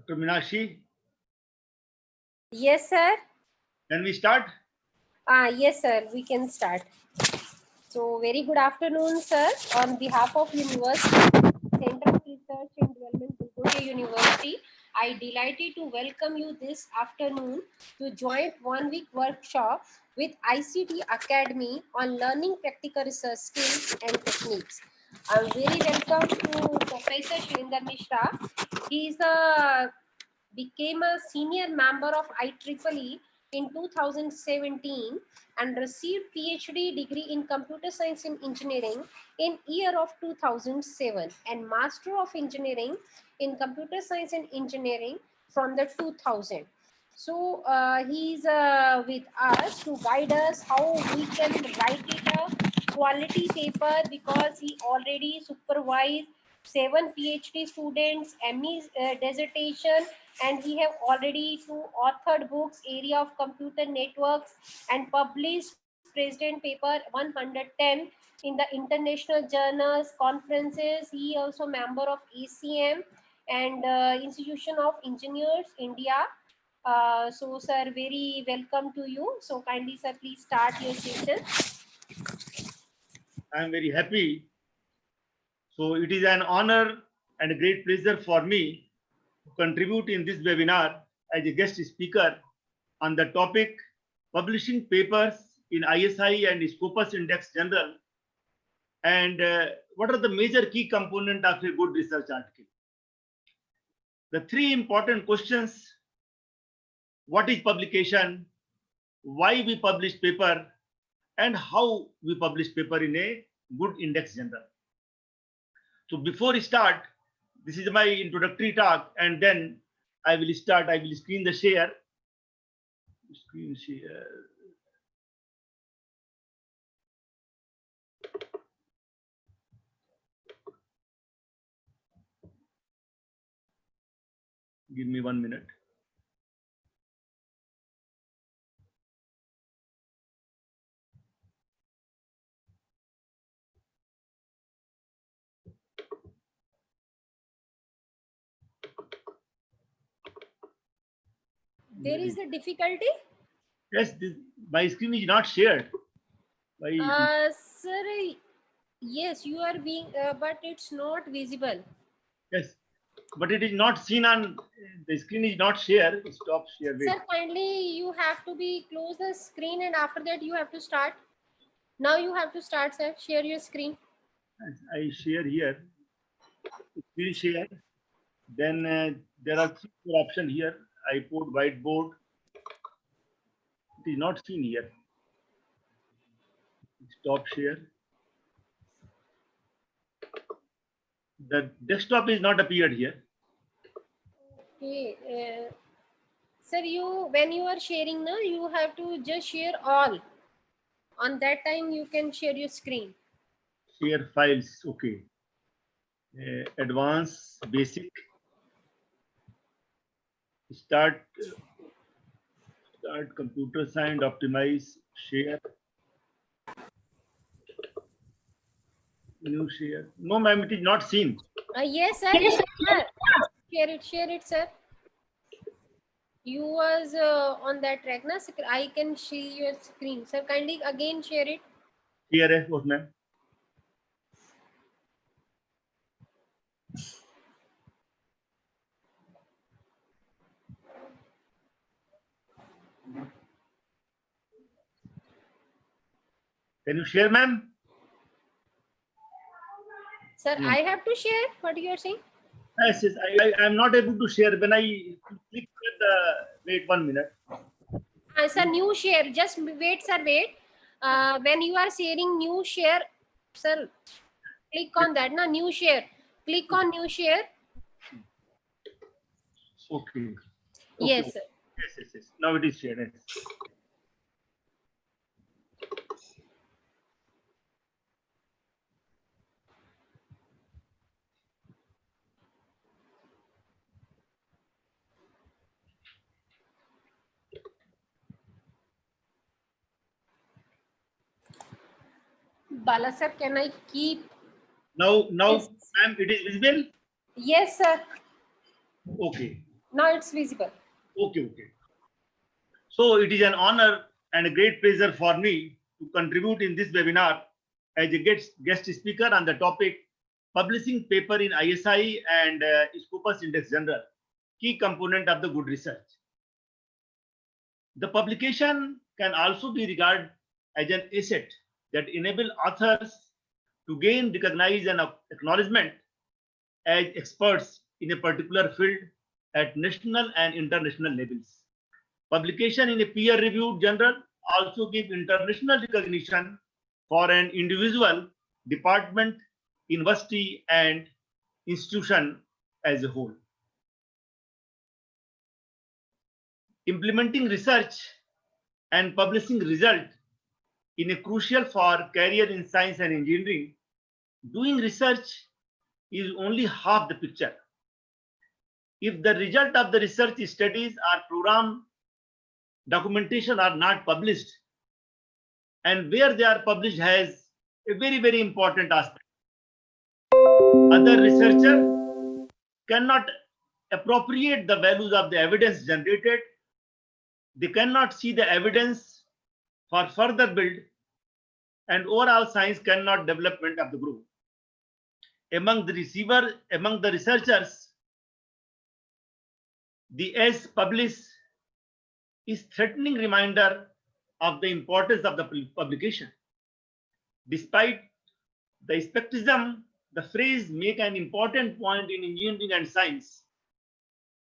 Dr. Minashi, Yes, sir. can we start? Yes, sir. We can start. So, very good afternoon, sir. On behalf of University Center of Research and Development, Gulbarga University, I delighted to welcome you this afternoon to joint one-week workshop with ICT Academy on learning practical research skills and techniques. I'm very welcome to Professor Shrinder Mishra. He is became a senior member of IEEE in 2017 and received PhD degree in computer science and engineering in year of 2007 and master of engineering in computer science and engineering from the 2000. So he's with us to guide us how we can write it a quality paper, because he already supervised 7 PhD students, ME dissertation, and he have already 2 authored books area of computer networks and published president paper 110 in the international journals, conferences. He also member of ACM and Institution of Engineers India. So sir, very welcome to you. So kindly sir, please start your session. I am very happy. So it is an honor and a great pleasure for me to contribute in this webinar as a guest speaker on the topic publishing papers in ISI and Scopus Index General, and what are the major key components of a good research article. The three important questions: what is publication, why we publish paper, and how we publish paper in a good index journal. So before we start, this is my introductory talk, and then I will start. I will screen the share. Screen share. Give me 1 minute. There is a difficulty? Yes, my screen is not shared. Sir, yes, you are being, but it's not visible. Yes, but it is not seen on the screen. Is not share. Stop share. Wait. Sir, kindly you have to be close the screen, and after that you have to start. Now you have to start, sir. Share your screen. I share here. Screen share. Then there are 3 options here. I put whiteboard. It is not seen here. Stop share. The desktop is not appeared here. Okay, sir, when you are sharing now, you have to just share all. On that time, you can share your screen. Share files. Okay. Advanced, basic. Start computer science, optimize, share. New share. No, ma'am, it is not seen. Yes, sir. Yes, sir. Share it, sir. You was on that track, na? I can see your screen, sir. Kindly again share it. Here, what, ma'am? Can you share, ma'am? Sir, I have to share what you are saying. Yes, yes. I am not able to share. When I click the wait 1 minute. Sir, new share. Just wait, sir. Wait. When you are sharing new share, sir, click on that. Na new share. Click on new share. Okay. Yes, sir. Yes. Now it is shared. Yes. Bala sir, can I keep? Now, Yes. ma'am, it is visible? Yes, sir. Okay. Now it's visible. Okay, okay. So it is an honor and a great pleasure for me to contribute in this webinar as a guest speaker on the topic publishing paper in ISI and Scopus Index General, key component of the good research. The publication can also be regarded as an asset that enable authors to gain recognition and acknowledgement as experts in a particular field at national and international levels. Publication in a peer-reviewed journal also give international recognition for an individual, department, university, and institution as a whole. Implementing research and publishing result in a crucial for career in science and engineering. Doing research is only half the picture. If the result of the research studies or program documentation are not published, and where they are published has a very, very important aspect. Other researcher cannot appropriate the values of the evidence generated. They cannot see the evidence for further build, and overall science cannot development of the group. Among the researchers, the S publish is threatening reminder of the importance of the publication. Despite the skepticism, the phrase make an important point in engineering and science.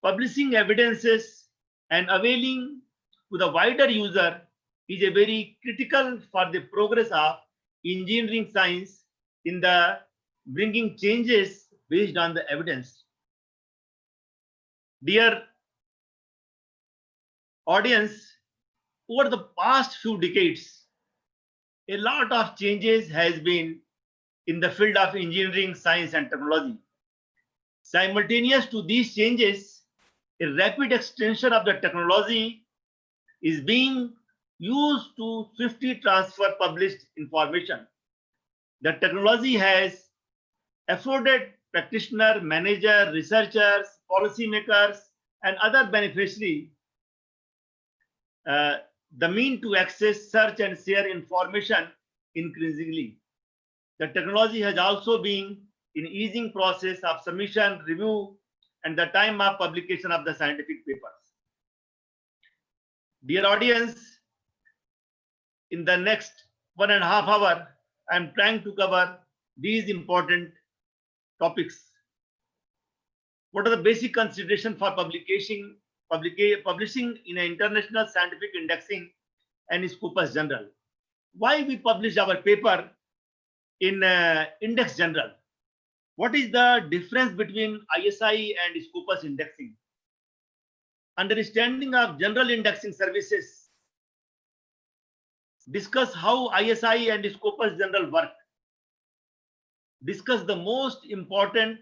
Publishing evidences and availing to the wider user is a very critical for the progress of engineering science in the bringing changes based on the evidence. Dear audience, over the past few decades, a lot of changes has been in the field of engineering, science, and technology. Simultaneous to these changes, a rapid extension of the technology is being used to swiftly transfer published information. The technology has afforded practitioner, manager, researchers, policymakers, and other beneficiaries the mean to access, search, and share information increasingly. The technology has also been in easing process of submission, review, and the time of publication of the scientific papers. Dear audience, in the next 1.5 hours, I am trying to cover these important topics. What are the basic considerations for publishing in an international scientific indexing and Scopus journal? Why we publish our paper in index journal? What is the difference between ISI and Scopus indexing? Understanding of general indexing services. Discuss how ISI and Scopus journal work. Discuss the most important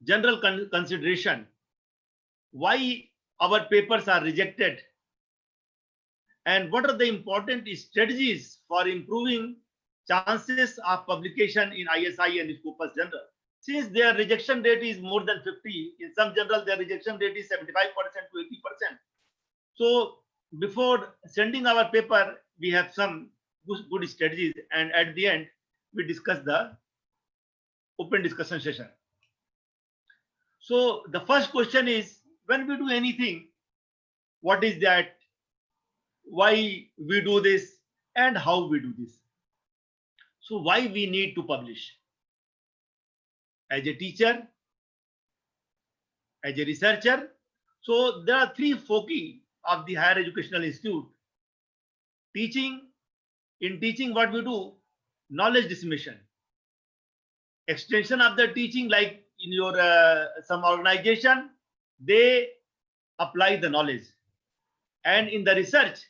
general consideration. Why our papers are rejected. And what are the important strategies for improving chances of publication in ISI and Scopus journal? Since their rejection rate is more than 50, in some journals their rejection rate is 75% to 80%. So before sending our paper, we have some good strategies, and at the end we discuss the open discussion session. So the first question is, when we do anything, what is that, why we do this, and how we do this? So why we need to publish? As a teacher, as a researcher, so there are three foci of the higher educational institute. Teaching, in teaching what we do, knowledge dissemination. Extension of the teaching, like in your some organization, they apply the knowledge. And in the research,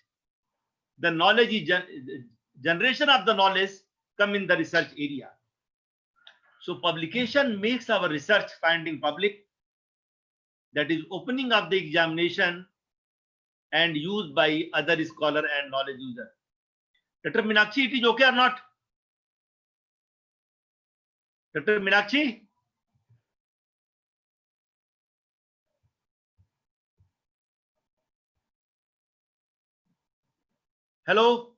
the knowledge is generation of the knowledge come in the research area. So publication makes our research finding public, that is opening up the examination and used by other scholar and knowledge user. Dr. Meenakshi, it is okay or not? Dr. Meenakshi? Hello?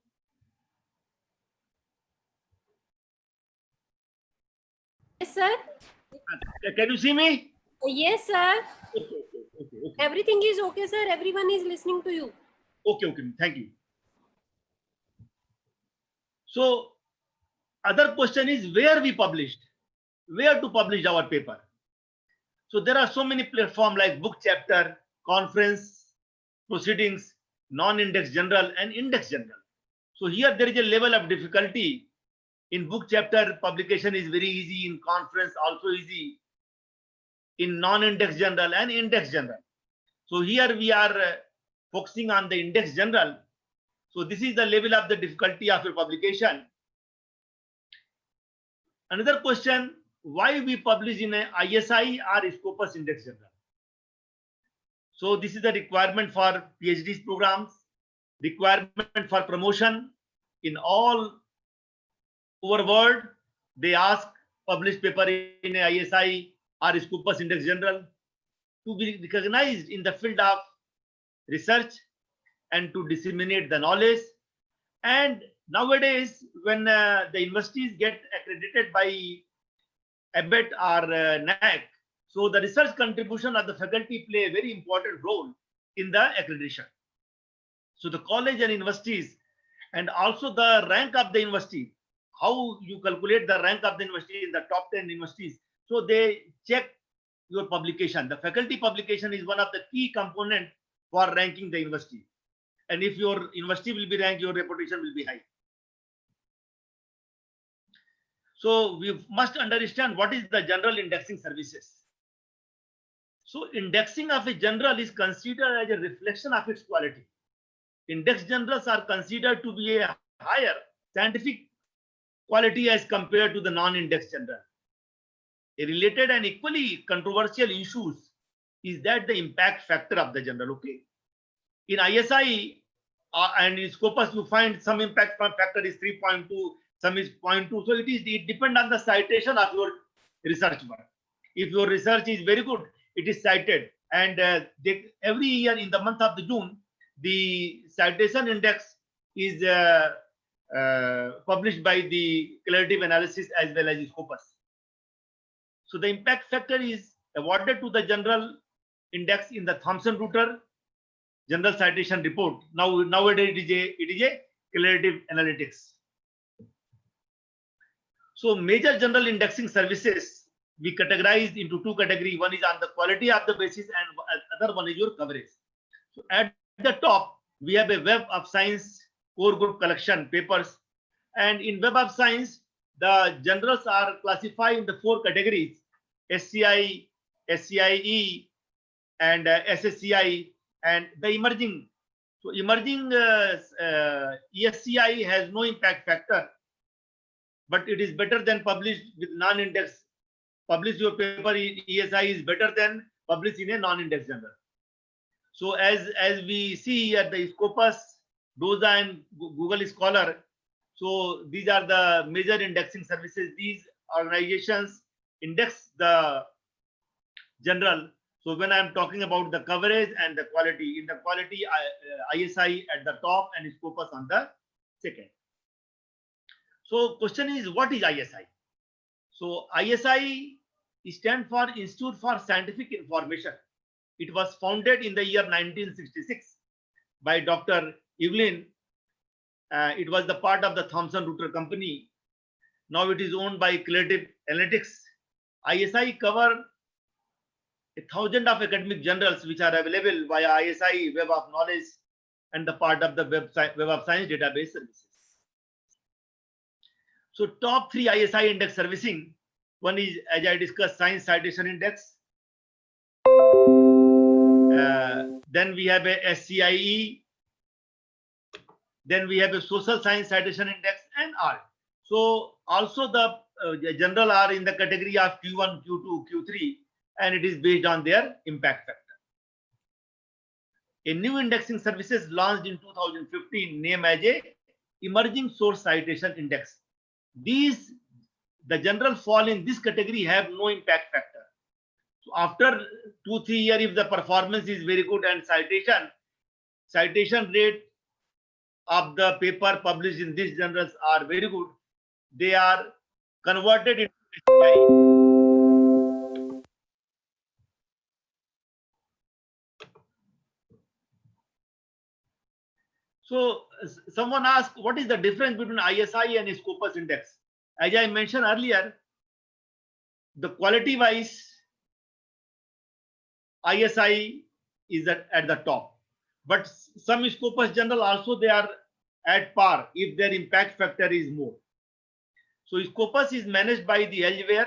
Yes, sir. Can you see me? Yes, sir. Okay. Everything is okay, sir. Everyone is listening to you. Okay. Thank you. So, other question is where we published, where to publish our paper. So there are so many platforms like book chapter, conference, proceedings, non-index general, and index general. So here there is a level of difficulty. In book chapter, publication is very easy. In conference, also easy. In non-index general and index general. So here we are focusing on the index general. So this is the level of the difficulty of your publication. Another question, why we publish in a ISI or Scopus index general? So this is the requirement for PhD programs, requirement for promotion in all over world. They ask publish paper in a ISI or Scopus index general to be recognized in the field of research and to disseminate the knowledge. And nowadays, when the universities get accredited by ABET or NAC, so the research contribution of the faculty play a very important role in the accreditation. So the college and universities, and also the rank of the university, how you calculate the rank of the university in the top 10 universities. So they check your publication. The faculty publication is one of the key component for ranking the university. And if your university will be ranked, your reputation will be high. So we must understand what is the general indexing services. So indexing of a journal is considered as a reflection of its quality. Index journals are considered to be a higher scientific quality as compared to the non-index journal. A related and equally controversial issues is that the impact factor of the journal. Okay, in ISI and in Scopus, you find some impact factor is 3.2, some is 0.2. So it depends on the citation of your research work. If your research is very good, it is cited, and every year in the month of the June, the citation index is published by the collaborative analysis as well as Scopus. So the impact factor is awarded to the general index in the Thomson-Reuters General Citation Report. Nowadays it is a collaborative analytics. So major general indexing services we categorized into two categories. One is on the quality of the basis, and other one is your coverage. So at the top, we have a Web of Science core group collection papers. And in Web of Science, the journals are classified in the four categories: SCI, SCIE, and SSCI, and the emerging. So emerging ESCI has no impact factor, but it is better than published with non-index. Publish your paper in ESI is better than published in a non-index journal. So as we see at the Scopus, DOSA, and Google Scholar, so these are the major indexing services. These organizations index the general. So when I'm talking about the coverage and the quality, in the quality, ISI at the top and Scopus on the second. So question is, what is ISI? So ISI stands for Institute for Scientific Information. It was founded in the year 1966 by Dr. Evelyn. It was the part of the Thomson-Reuters company. Now it is owned by Collaborative Analytics. ISI cover 1,000 of academic journals which are available via ISI Web of Knowledge and the part of the Web of Science database services. So top three ISI index servicing. One is, as I discussed, Science Citation Index. Then we have a SCIE. Then we have a Social Science Citation Index and R. So also the general are in the category of Q1, Q2, Q3, and it is based on their impact factor. A new indexing services launched in 2015 named as a Emerging Source Citation Index. These, the general fall in this category have no impact factor. So after 2-3 years, if the performance is very good and citation rate of the paper published in these journals are very good. They are converted into SCI. So someone asked, what is the difference between ISI and Scopus index? As I mentioned earlier, the quality wise, ISI is at the top, but some Scopus journal also they are at par if their impact factor is more. So Scopus is managed by the Elsevier,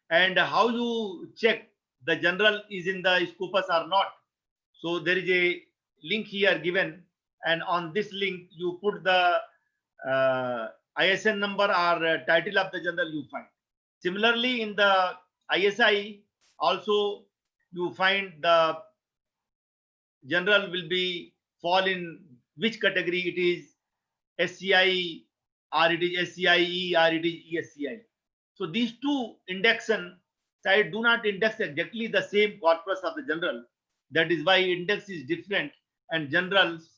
and how you check the journal is in the Scopus or not. So there is a link here given, and on this link you put the ISN number or title of the journal you find. Similarly, in the ISI also you find the journal will be fall in which category it is SCI or it is SCIE or it is ESCI. So these two indexion side do not index exactly the same corpus of the journal. That is why index is different and journals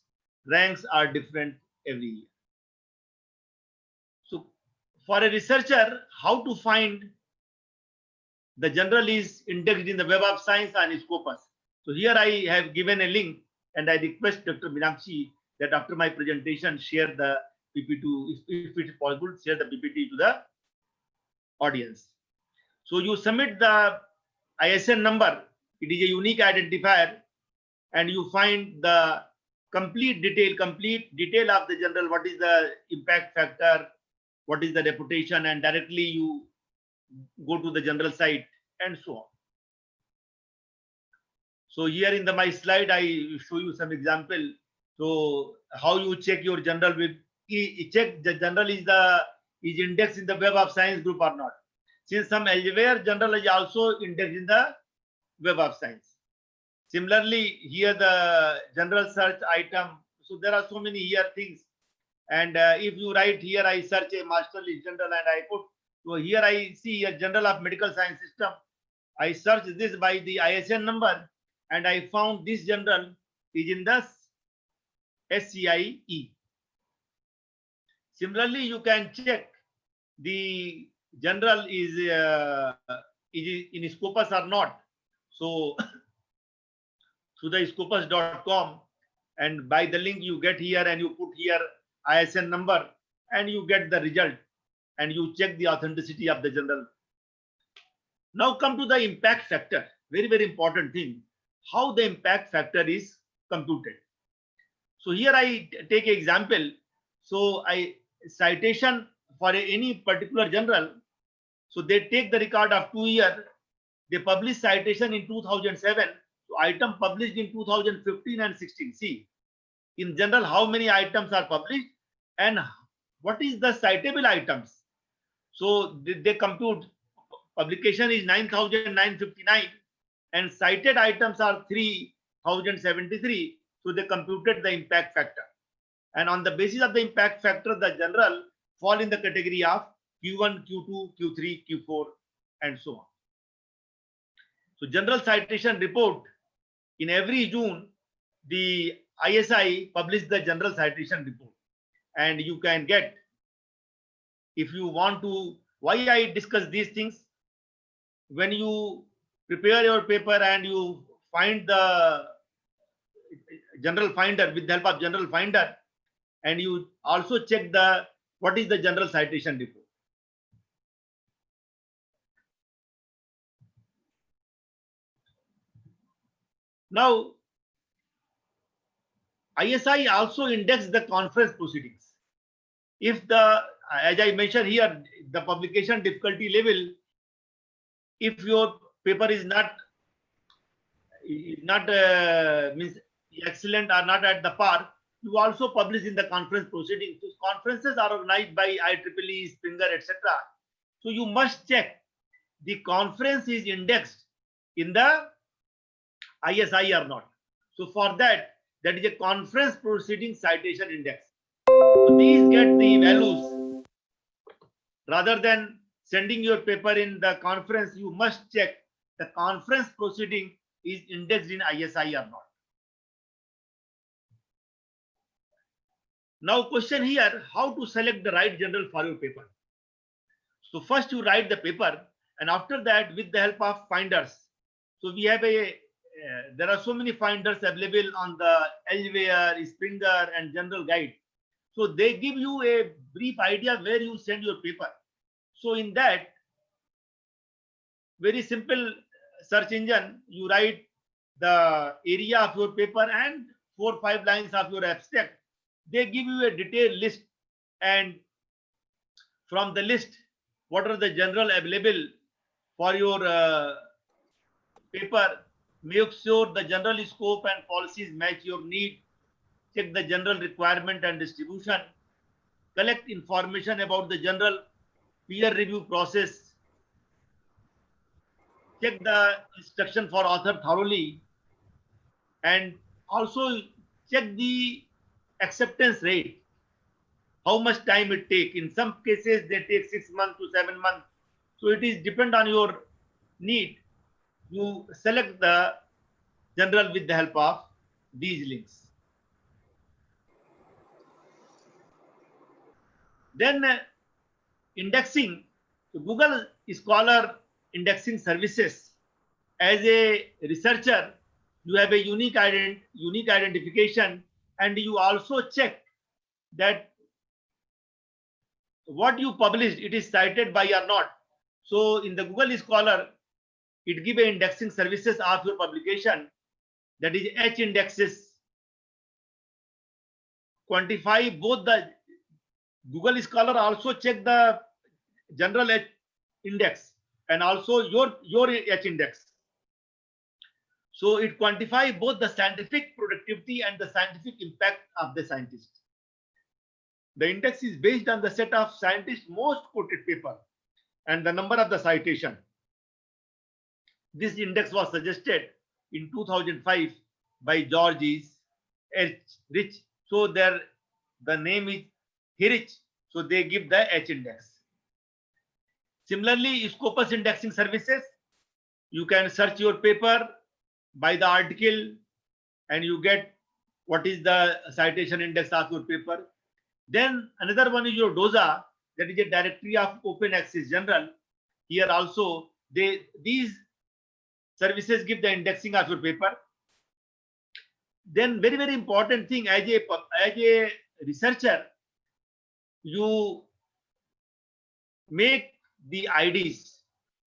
ranks are different every year. So for a researcher, how to find the journal is indexed in the Web of Science and Scopus. So here I have given a link, and I request Dr. Meenakshi that after my presentation share the PPT, if it is possible, share the PPT to the audience. So you submit the ISN number, it is a unique identifier, and you find the complete detail of the journal, what is the impact factor, what is the reputation, and directly you go to the journal site and so on. So here in my slide, I show you some example. So how you check your journal with check the journal is indexed in the Web of Science group or not. Since some Elsevier journal is also indexed in the Web of Science. Similarly, here the general search item. So there are so many here things. And if you write here, I search a master list journal and I put. So here I see a journal of medical science system. I search this by the ISN number, and I found this journal is in the SCIE. Similarly, you can check the journal is in Scopus or not. So to the scopus.com, and by the link you get here and you put here ISN number and you get the result and you check the authenticity of the journal. Now come to the impact factor, very, very important thing, how the impact factor is computed. So here I take an example. So I citation for any particular journal. So they take the record of 2 years. They publish citation in 2007. So item published in 2015 and 16. See, in general, how many items are published and what is the citable items. So they compute publication is 9,959 and cited items are 3,073. So they computed the impact factor. And on the basis of the impact factor, the journal fall in the category of Q1, Q2, Q3, Q4, and so on. So general citation report, in every June, the ISI publish the general citation report. And you can get, if you want to, why I discuss these things, when you prepare your paper and you find the general finder with the help of general finder, and you also check the what is the general citation report. Now, ISI also index the conference proceedings. If the, as I mentioned here, the publication difficulty level, if your paper is not means excellent or not at the par, you also publish in the conference proceedings. So conferences are organized by IEEE, Springer, etc. So you must check the conference is indexed in the ISI or not. So for that, that is a conference proceeding citation index. So these get the values. Rather than sending your paper in the conference, you must check the conference proceeding is indexed in ISI or not. Now question here, how to select the right journal for your paper. So first you write the paper, and after that with the help of finders. So we have there are so many finders available on the Elsevier, Springer and General Guide. So they give you a brief idea where you send your paper. So in that very simple search engine, you write the area of your paper and 4 or 5 lines of your abstract. They give you a detailed list, and from the list, what are the general available for your paper. Make sure the general scope and policies match your need. Check the general requirement and distribution. Collect information about the general peer review process. Check the instruction for author thoroughly, and also check the acceptance rate. How much time it take? In some cases, they take 6 months to 7 months. So it is depend on your need. You select the general with the help of these links. Then indexing. So Google Scholar indexing services. As a researcher, you have a unique identification, and you also check that what you published, it is cited by or not. So in the Google Scholar, it give a indexing services of your publication, that is H indexes. Quantify both the Google Scholar also check the general H index and also your H index. So it quantify both the scientific productivity and the scientific impact of the scientist. The index is based on the set of scientists' most quoted paper and the number of the citation. This index was suggested in 2005 by George H. Rich. So the name is Hirich. So they give the H index. Similarly, Scopus indexing services, you can search your paper by the article and you get what is the citation index of your paper. Then another one is your DOSA, that is a directory of open access journal. Here also these services give the indexing of your paper. Then very important thing, as a researcher, you make the IDs.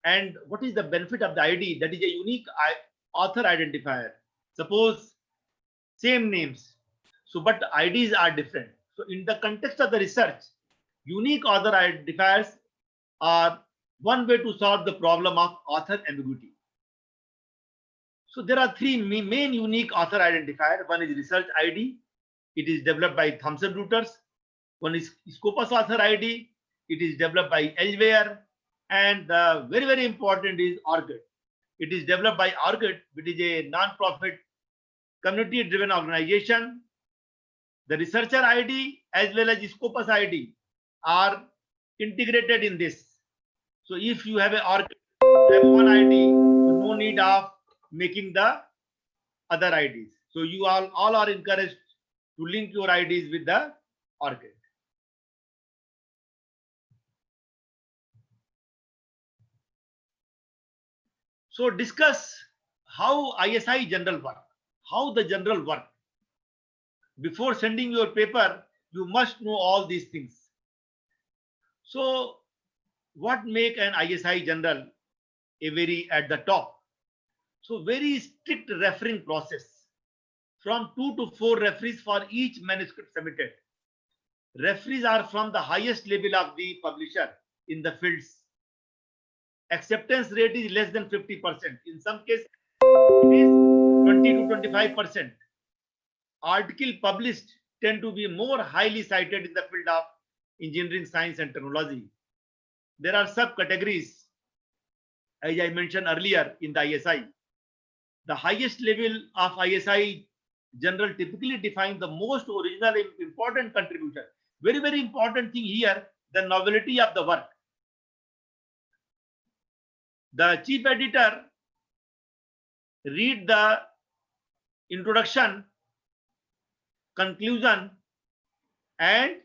And what is the benefit of the ID? That is a unique author identifier. Suppose same names, so but IDs are different. So in the context of the research, unique author identifiers are one way to solve the problem of author ambiguity. So there are three main unique author identifier. One is research ID. It is developed by Thomson Reuters. One is Scopus author ID. It is developed by Elsevier. And the very important is ORCID. It is developed by ORCID, which is a non-profit community-driven organization. The researcher ID as well as Scopus ID are integrated in this. So if you have a ORCID, you have one ID, so no need of making the other IDs. So you all are encouraged to link your IDs with the ORCID. So discuss how ISI general work, how the general work. Before sending your paper, you must know all these things. So what make an ISI general a very at the top? So very strict referring process, from 2 to 4 referees for each manuscript submitted. Referees are from the highest level of the publisher in the fields. Acceptance rate is less than 50%. In some cases, it is 20 to 25%. Articles published tend to be more highly cited in the field of engineering, science, and technology. There are subcategories, as I mentioned earlier, in the ISI. The highest level of ISI general typically defines the most original and important contribution. Very important thing here, the novelty of the work. The chief editor read the introduction, conclusion, and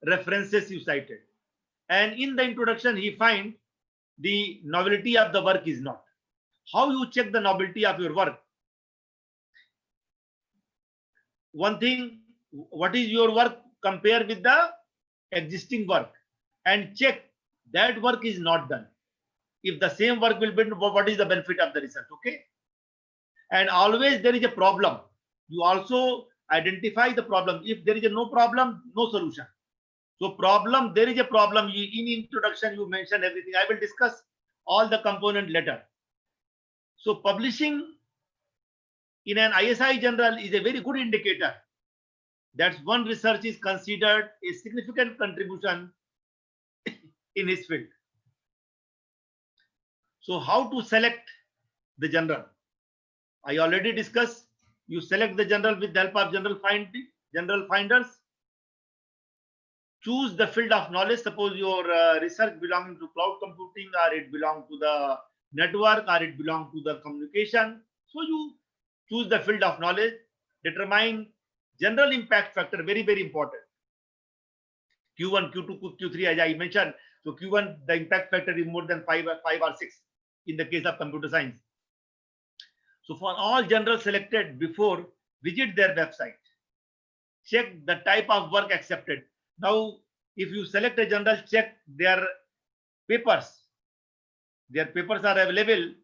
references you cited. And in the introduction, he finds the novelty of the work is not. How you check the novelty of your work? One thing, what is your work? Compare with the existing work and check that work is not done. If the same work will be, what is the benefit of the research? Okay. And always there is a problem. You also identify the problem. If there is no problem, no solution. So problem, there is a problem. In introduction, you mentioned everything. I will discuss all the component later. So publishing in an ISI journal is a very good indicator that one research is considered a significant contribution in his field. So how to select the journal? I already discussed. You select the journal with the help of general finders. Choose the field of knowledge. Suppose your research belonging to cloud computing, or it belongs to the network, or it belongs to the communication. So you choose the field of knowledge. Determine general impact factor, very, very important. Q1, Q2, Q3, as I mentioned. So Q1, the impact factor is more than 5 or 6 in the case of computer science. So for all journals selected before, visit their website. Check the type of work accepted. Now, if you select a journal, check their papers. Their papers are available.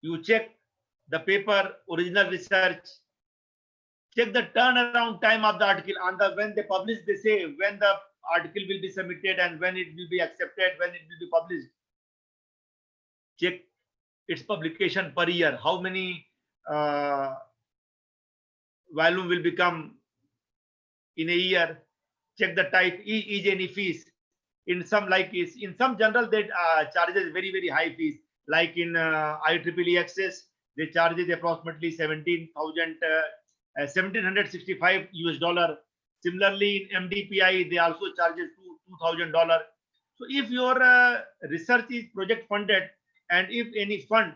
You check the paper, original research. Check the turnaround time of the article. On the when they publish, they say when the article will be submitted and when it will be accepted, when it will be published. Check its publication per year. How many volume will become in a year? Check the type. Is any fees? In some in some journal they charges very, very high fees. Like in IEEE Access, they charges approximately 1765 US dollar. Similarly, in MDPI, they also charges $2,000. So if your research is project funded, and if any fund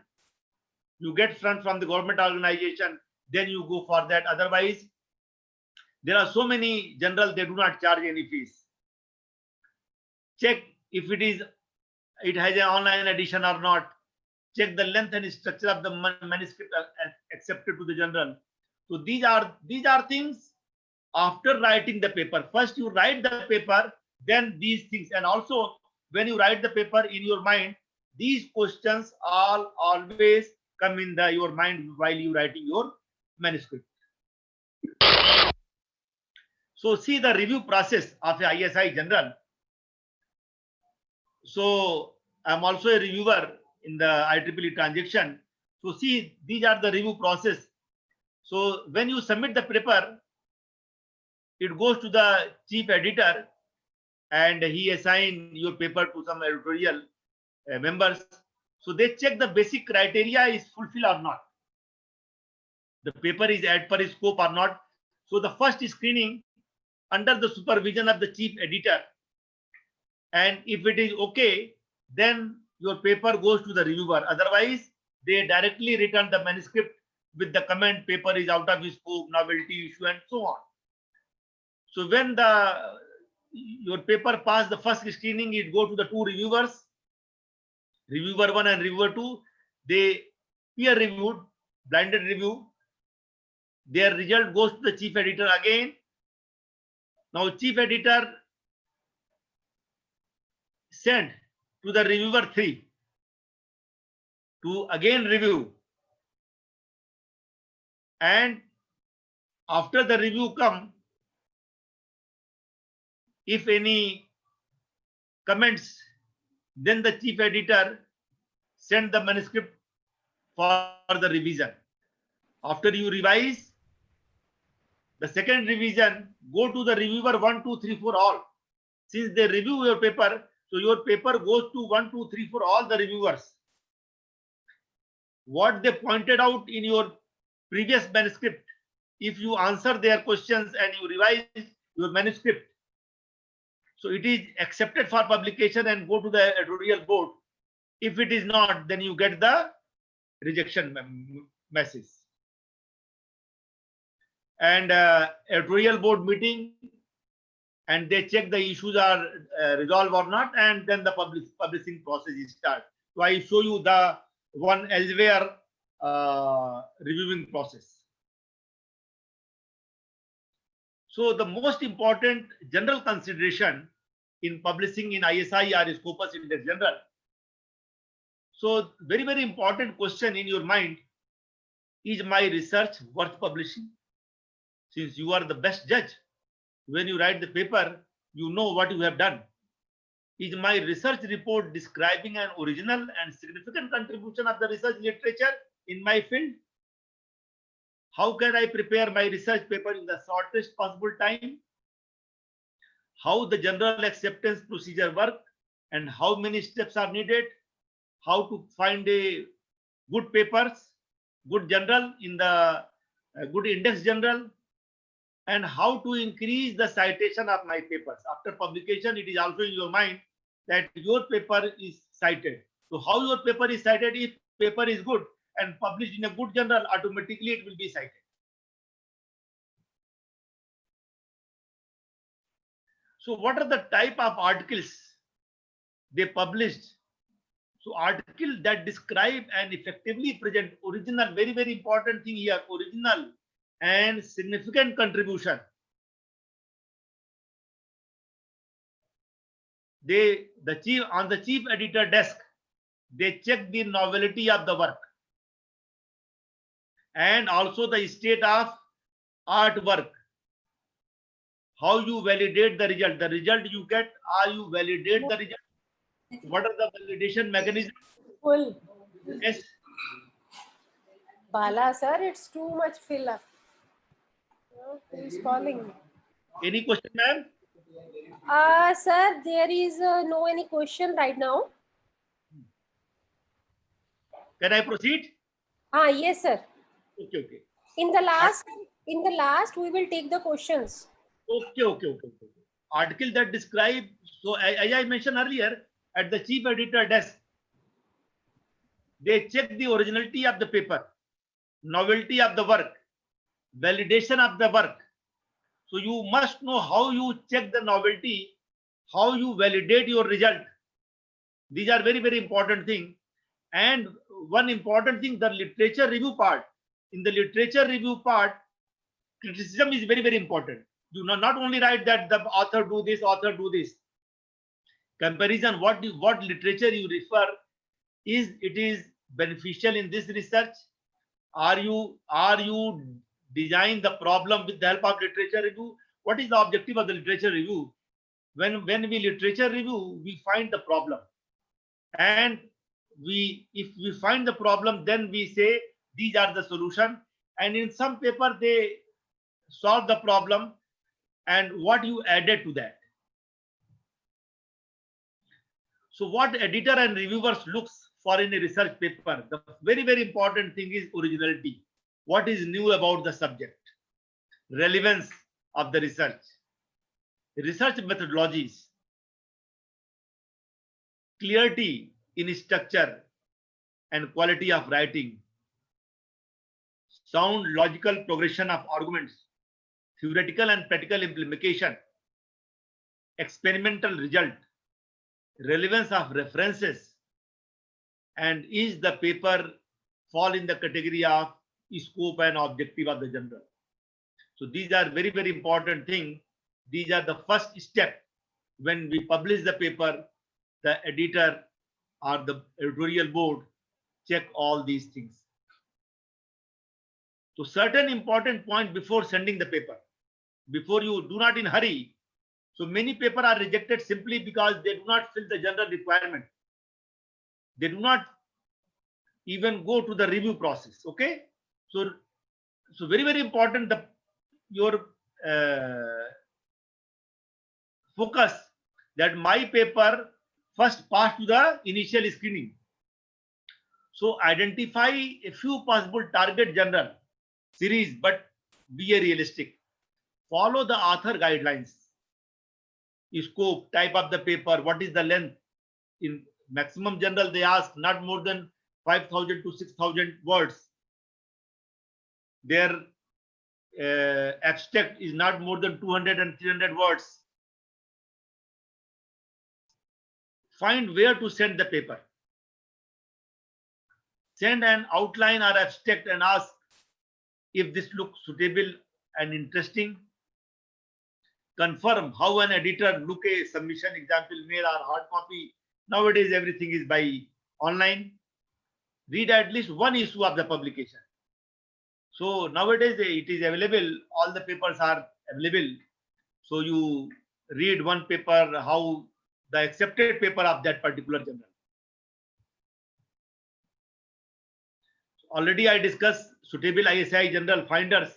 you get from the government organization, then you go for that. Otherwise, there are so many journals, they do not charge any fees. Check if it has an online edition or not. Check the length and structure of the manuscript accepted to the journal. So these are things after writing the paper. First you write the paper, then these things. And also when you write the paper, in your mind, these questions always come in your mind while you writing your manuscript. So see the review process of a ISI journal. So I'm also a reviewer in the IEEE transaction. So see, these are the review process. So when you submit the paper, it goes to the chief editor and he assign your paper to some editorial members. So they check the basic criteria is fulfilled or not. The paper is as per scope or not. So the first screening under the supervision of the chief editor. And if it is okay, then your paper goes to the reviewer. Otherwise, they directly return the manuscript with the comment paper is out of scope, novelty issue, and so on. So when your paper pass the first screening, it go to the two reviewers, reviewer 1 and reviewer 2. They peer reviewed, blinded review. Their result goes to the chief editor again. Now chief editor sent to the reviewer 3 to again review. And after the review come, if any comments, then the chief editor send the manuscript for the revision. After you revise, the second revision go to the reviewer 1, 2, 3, 4 all. Since they review your paper, so your paper goes to 1, 2, 3, 4 all the reviewers. What they pointed out in your previous manuscript, if you answer their questions and you revise your manuscript, so it is accepted for publication and go to the editorial board. If it is not, then you get the rejection message. And editorial board meeting and they check the issues are resolved or not, and then the publishing process is start. So I show you the one elsewhere reviewing process. So the most important general consideration in publishing in ISI or Scopus Index General. So very, very important question in your mind: is my research worth publishing? Since you are the best judge, when you write the paper, you know what you have done. Is my research report describing an original and significant contribution of the research literature in my field? How can I prepare my research paper in the shortest possible time? How the general acceptance procedure work and how many steps are needed? How to find a good papers, good journal in the good index journal, and how to increase the citation of my papers. After publication, it is also in your mind that your paper is cited. So how your paper is cited? If paper is good and published in a good journal, automatically it will be cited. So what are the type of articles they published? So article that describe and effectively present original, very, very important thing here, original and significant contribution. On the chief editor desk, they check the novelty of the work and also the state of artwork. How you validate the result? The result you get, how you validate the result? What are the validation mechanisms? Full. Yes. Bala, sir, it's too much fill up. Who's calling me? Any question, ma'am? Sir, there is no any question right now. Can I proceed? Yes, sir. Okay. In the last, we will take the questions. Okay. Article that describe, so as I mentioned earlier, at the chief editor desk, they check the originality of the paper, novelty of the work, validation of the work. So you must know how you check the novelty, how you validate your result. These are very, very important thing. And one important thing, the literature review part. In the literature review part, criticism is very, very important. You not only write that the author do this. Comparison, what literature you refer, it is beneficial in this research? Are you design the problem with the help of literature review? What is the objective of the literature review? When we literature review, we find the problem, and if we find the problem, then we say these are the solution. And in some paper they solve the problem, and what you added to that. So what editor and reviewers looks for in a research paper? The very, very important thing is originality. What is new about the subject? Relevance of the research methodologies, clarity in structure and quality of writing, sound logical progression of arguments, theoretical and practical implementation, experimental result, relevance of references, and is the paper fall in the category of scope and objective of the journal. So these are very, very important things. These are the first step. When we publish the paper, the editor or the editorial board check all these things. So certain important point before sending the paper, before you do not in hurry. So many paper are rejected simply because they do not fill the general requirement. They do not even go to the review process. Okay. So very, very important, your focus that my paper first pass to the initial screening. So identify a few possible target journal series, but be a realistic. Follow the author guidelines. Scope, type of the paper, what is the length? In maximum journal, they ask not more than 5,000 to 6,000 words. Their abstract is not more than 200 and 300 words. find where to send the paper. Send an outline or abstract and ask if this looks suitable and interesting. Confirm how an editor look a submission, example, mail or hard copy. Nowadays, everything is by online. Read at least one issue of the publication. So nowadays it is available. All the papers are available. So you read one paper, how the accepted paper of that particular journal. Already I discussed suitable ISI general finders.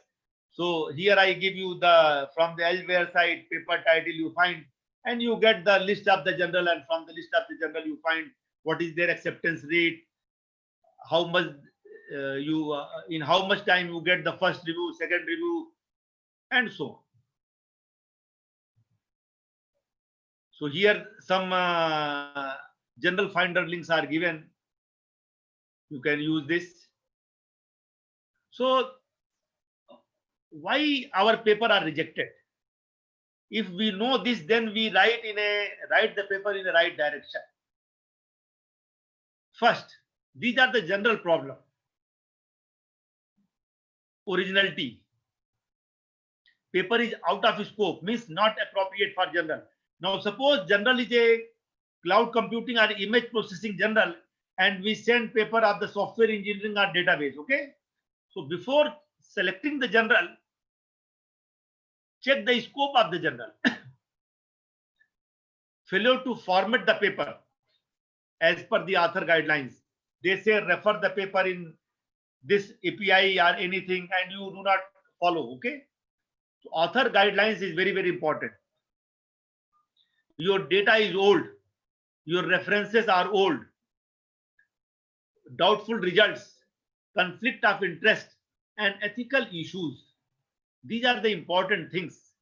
So here I give you the from the elsewhere side paper title you find, and you get the list of the journal, and from the list of the journal you find what is their acceptance rate, how much in how much time you get the first review, second review, and so on. So here some general finder links are given. You can use this. So why our paper are rejected? If we know this, then we write the paper in the right direction. First, these are the general problem. Originality. Paper is out of scope, means not appropriate for general. Now suppose general is a cloud computing or image processing general, and we send paper of the software engineering or database. Okay. So before selecting the general, check the scope of the journal. Failure to format the paper as per the author guidelines. They say refer the paper in this API or anything, and you do not follow. Okay. So author guidelines is very, very important. Your data is old. Your references are old. Doubtful results, conflict of interest, and ethical issues. These are the important things.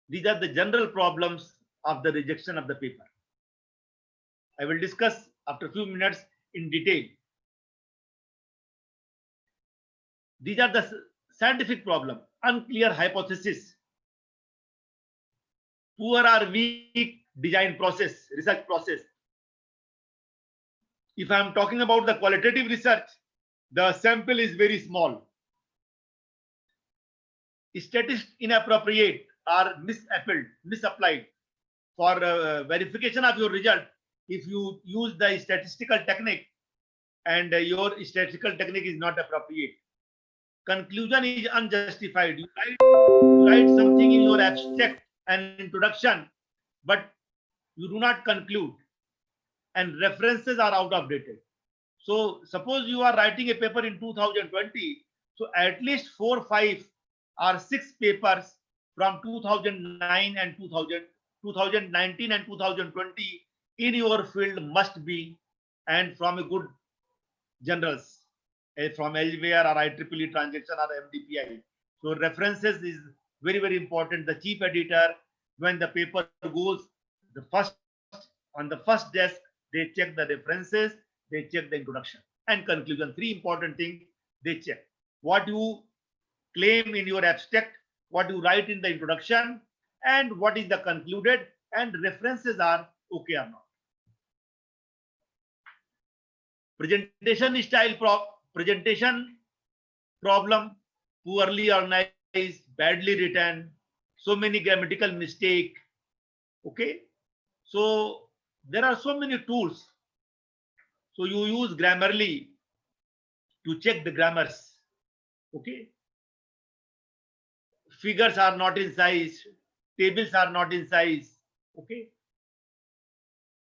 These are the general problems of the rejection of the paper. I will discuss after a few minutes in detail. These are the scientific problem, unclear hypothesis, poor or weak design process, research process. If I am talking about the qualitative research, the sample is very small. Statistics inappropriate or misapplied. For verification of your result, if you use the statistical technique and your statistical technique is not appropriate, conclusion is unjustified. You write something in your abstract and introduction, but you do not conclude, and references are out of date. So suppose you are writing a paper in 2020, so at least 4, 5 or 6 papers from 2009 and 2019 and 2020 in your field must be, and from a good journals, from elsewhere or IEEE transaction or MDPI. So references is very, very important. The chief editor, when the paper goes on the first desk, they check the references, they check the introduction and conclusion. 3 important things they check. What you claim in your abstract, what you write in the introduction, and what is the concluded, and references are okay or not. Presentation problem, poorly organized, badly written, so many grammatical mistake. Okay. So there are so many tools. So you use Grammarly to check the grammars. Okay. Figures are not in size, tables are not in size. Okay.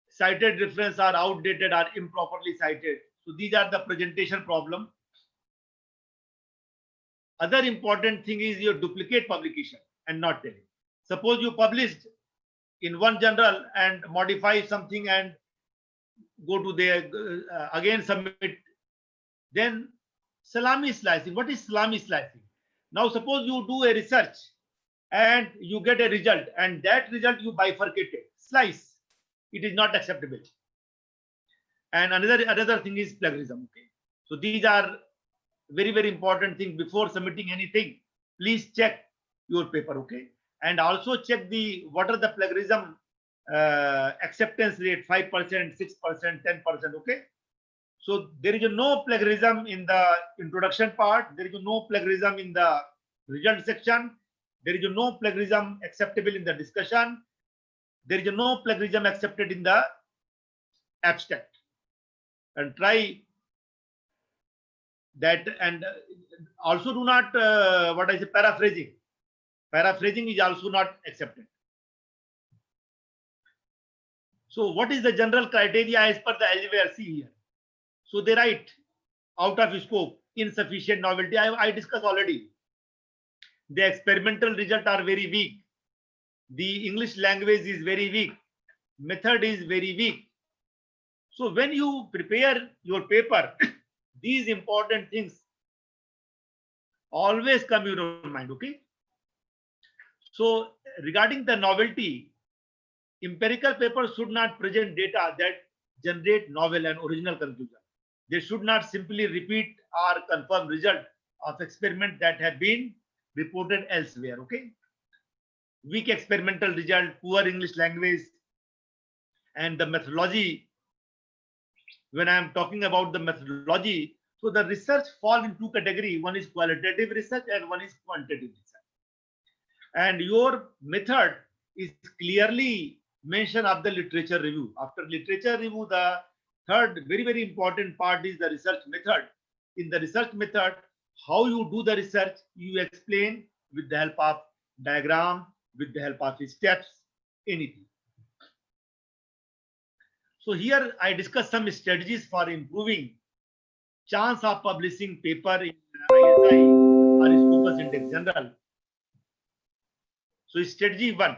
Cited reference are outdated or improperly cited. So these are the presentation problem. Other important thing is your duplicate publication and not telling. Suppose you published in one journal and modify something and go to there again submit, then salami slicing. What is salami slicing? Now suppose you do a research and you get a result, and that result you bifurcate it, slice. It is not acceptable. And another thing is plagiarism. Okay. So these are very, very important things. Before submitting anything, please check your paper. Okay. And also check what are the plagiarism acceptance rate 5%, 6%, 10%. Okay. So there is no plagiarism in the introduction part. There is no plagiarism in the result section. There is no plagiarism acceptable in the discussion. There is no plagiarism accepted in the abstract. And try that, and also do not what I say, paraphrasing. Paraphrasing is also not accepted. So what is the general criteria as per the Elsevier here? So they write out of scope, insufficient novelty. I discussed already. The experimental results are very weak. The English language is very weak. Method is very weak. So when you prepare your paper, these important things always come in your mind. Okay. So regarding the novelty, empirical papers should not present data that generate novel and original conclusion. They should not simply repeat or confirm result of experiments that have been reported elsewhere. Okay. Weak experimental result, poor English language, and the methodology. When I am talking about the methodology, so the research falls in two categories. One is qualitative research and one is quantitative research. And your method is clearly mentioned of the literature review. After literature review, the third very, very important part is the research method. In the research method, how you do the research, you explain with the help of diagram, with the help of steps, anything. So here I discuss some strategies for improving chance of publishing paper in ISI or Scopus Index General. So strategy 1,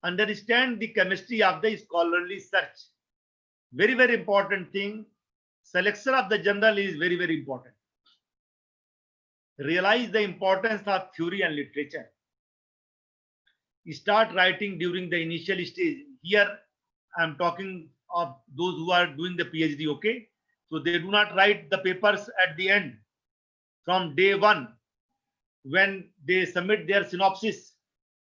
understand the chemistry of the scholarly search. Very, very important thing. Selection of the journal is very, very important. Realize the importance of theory and literature. Start writing during the initial stage. Here I am talking of those who are doing the PhD. Okay. So they do not write the papers at the end. From day one, when they submit their synopsis,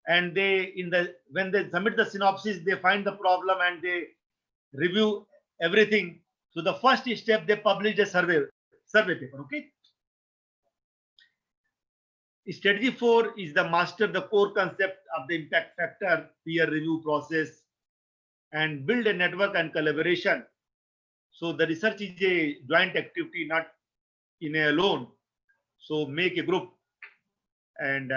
and when they submit the synopsis, they find the problem and they review everything. So the first step, they publish a survey paper. Okay. Strategy 4 is the master the core concept of the impact factor, peer review process, and build a network and collaboration. So the research is a joint activity, not in a alone. So make a group. And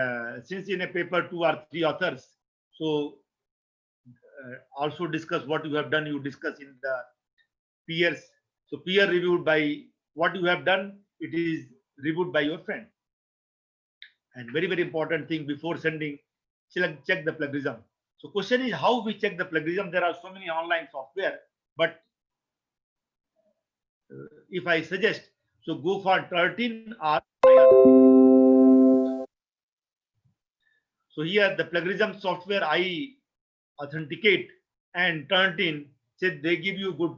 since in a paper 2 or 3 authors, so also discuss what you have done. You discuss in the peers. So peer reviewed by what you have done, it is reviewed by your friend. And very, very important thing, before sending, check the plagiarism. So question is how we check the plagiarism. There are so many online software, but if I suggest, so go for 13 or so here the plagiarism software I authenticate and turned in, said they give you good,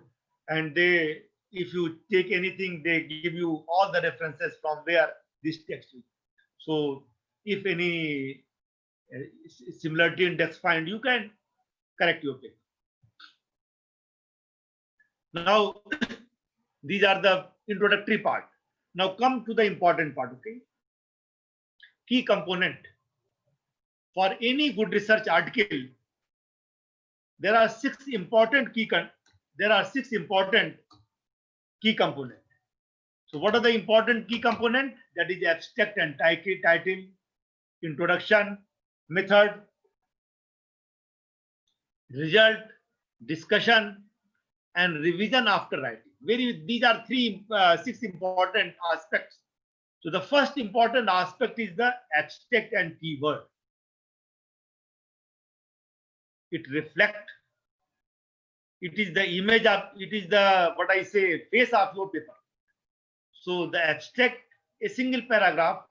and they, if you take anything, they give you all the references from where this text is. So if any similarity index find, you can correct your paper. Now these are the introductory part. Now come to the important part. Okay, key component for any good research article. There are six important key components. So what are the important key components? That is abstract and title, introduction, method, result, discussion, and revision after writing. These are six important aspects. So the first important aspect is the abstract and keyword. It reflects. It is the image of. It is the what I say face of your paper. So the abstract, a single paragraph,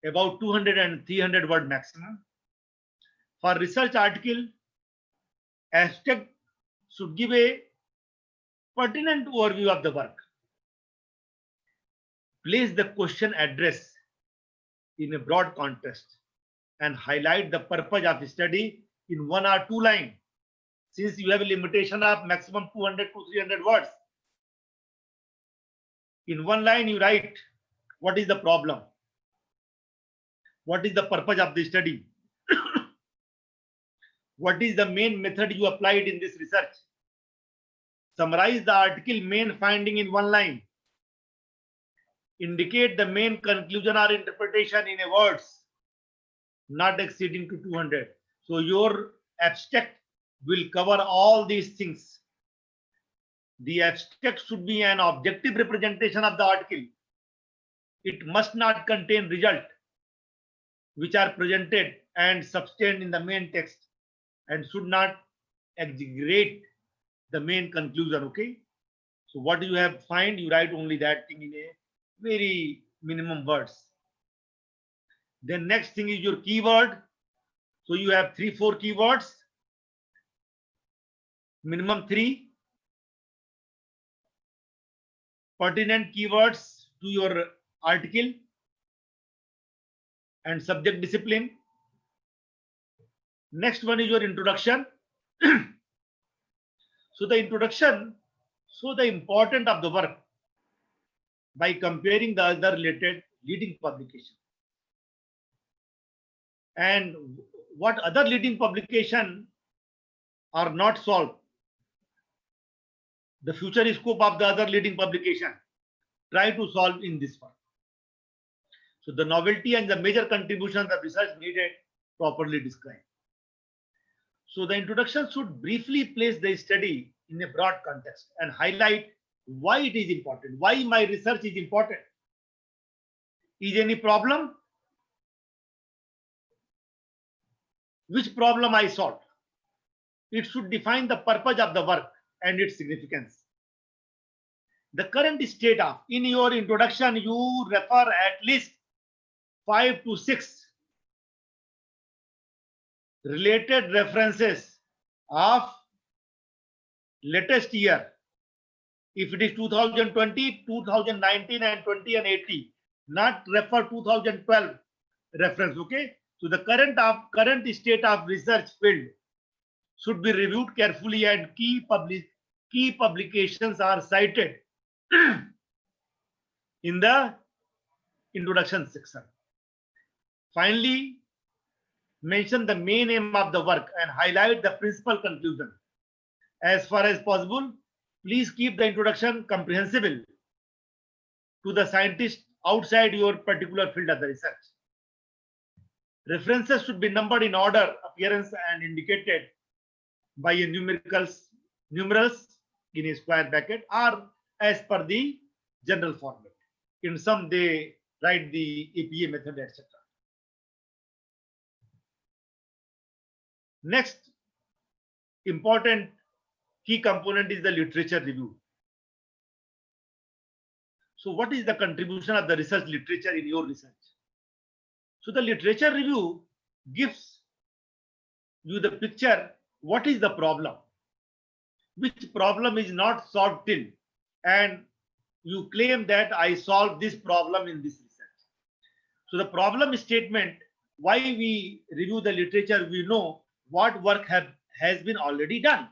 about 200 and 300 word maximum. For research article, abstract should give a pertinent overview of the work. Place the question address in a broad context and highlight the purpose of study in 1 or 2 lines, since you have a limitation of maximum 200 to 300 words. In 1 line, you write what is the problem, what is the purpose of the study, what is the main method you applied in this research. Summarize the article main finding in 1 line. Indicate the main conclusion or interpretation in a words, not exceeding to 200. So your abstract will cover all these things. The abstract should be an objective representation of the article. It must not contain result which are presented and subsumed in the main text, and should not exaggerate the main conclusion. Okay, so what you have find, you write only that thing in a very minimum words. Then next thing is your keyword. So you have 3-4 keywords, minimum 3 pertinent keywords to your article and subject discipline. Next one is your introduction. So the introduction, so the importance of the work by comparing the other related leading publication. And what other leading publication are not solved, the future scope of the other leading publication, try to solve in this one. So the novelty and the major contributions of research needed properly described. So the introduction should briefly place the study in a broad context and highlight why it is important, why my research is important. Is any problem? Which problem I solved? It should define the purpose of the work and its significance. The current state of, in your introduction, you refer at least 5 to 6 related references of latest year. If it is 2020, 2019 and 20 and 80, not refer 2012 reference. Okay, so the current state of research field should be reviewed carefully, and key publications are cited in the introduction section. Finally, mention the main aim of the work and highlight the principal conclusion. As far as possible, please keep the introduction comprehensible to the scientist outside your particular field of the research. References should be numbered in order, appearance, and indicated by a numerals in a square bracket or as per the general format. In some, they write the APA method, etc. Next important key component is the literature review. So what is the contribution of the research literature in your research? So the literature review gives you the picture, what is the problem, which problem is not solved till, and you claim that I solved this problem in this research. So the problem statement, why we review the literature, we know what work has been already done.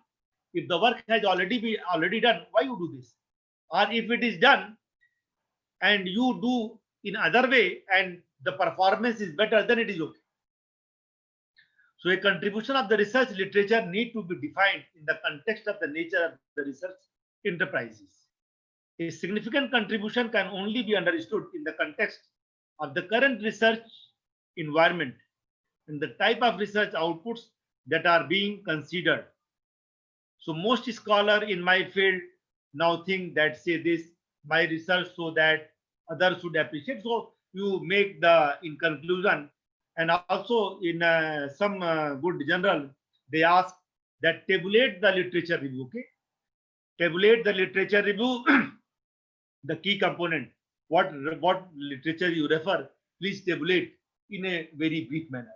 If the work has already been done, why you do this? Or if it is done and you do in other way and the performance is better, then it is okay. So a contribution of the research literature need to be defined in the context of the nature of the research enterprises. A significant contribution can only be understood in the context of the current research environment and the type of research outputs that are being considered. So most scholars in my field now think that say this, my research, so that others should appreciate. So you make the in conclusion, and also in some good journal, they ask that tabulate the literature review. Okay, tabulate the literature review. The key component, what literature you refer, please tabulate in a very brief manner.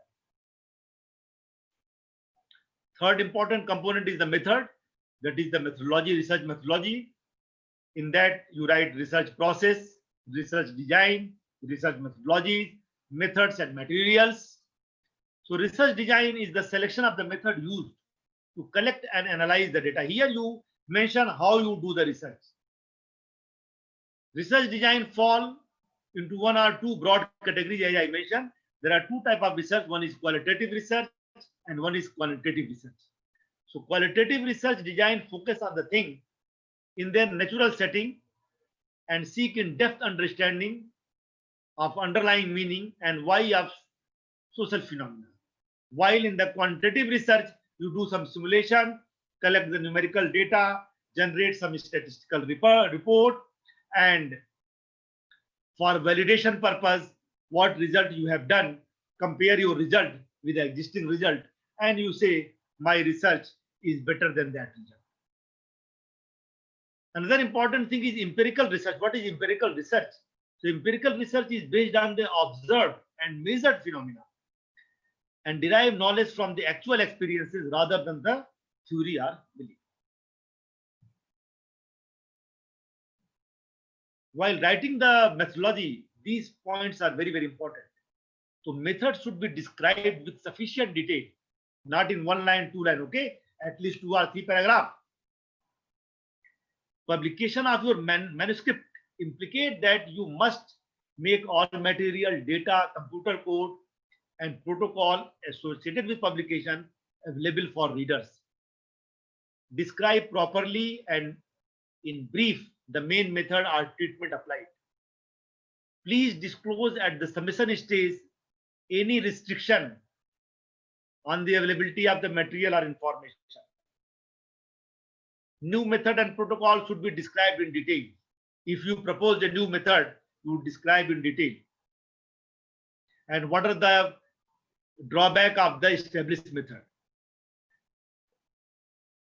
Third important component is the method, that is the methodology, research methodology. In that you write research process, research design, research methodology, methods and materials. So research design is the selection of the method used to collect and analyze the data. Here you mention how you do the research. Research design fall into one or two broad categories. As I mentioned, there are two types of research. One is qualitative research and one is quantitative research. So qualitative research design focus on the thing in their natural setting and seek in-depth understanding of underlying meaning and why of social phenomena. While in the quantitative research, you do some simulation, collect the numerical data, generate some statistical report, and for validation purpose, what result you have done, compare your result with the existing result, and you say, my research is better than that result. Another important thing is empirical research. What is empirical research? So empirical research is based on the observed and measured phenomena and derive knowledge from the actual experiences rather than the theory or belief. While writing the methodology, these points are very, very important. So methods should be described with sufficient detail, not in one line, two line, okay? At least 2 or 3 paragraphs. Publication of your manuscript implicate that you must make all material, data, computer code, and protocol associated with publication available for readers. Describe properly and in brief the main method or treatment applied. Please disclose at the submission stage any restriction on the availability of the material or information. New method and protocol should be described in detail. If you propose a new method, you describe in detail. And what are the drawback of the established method?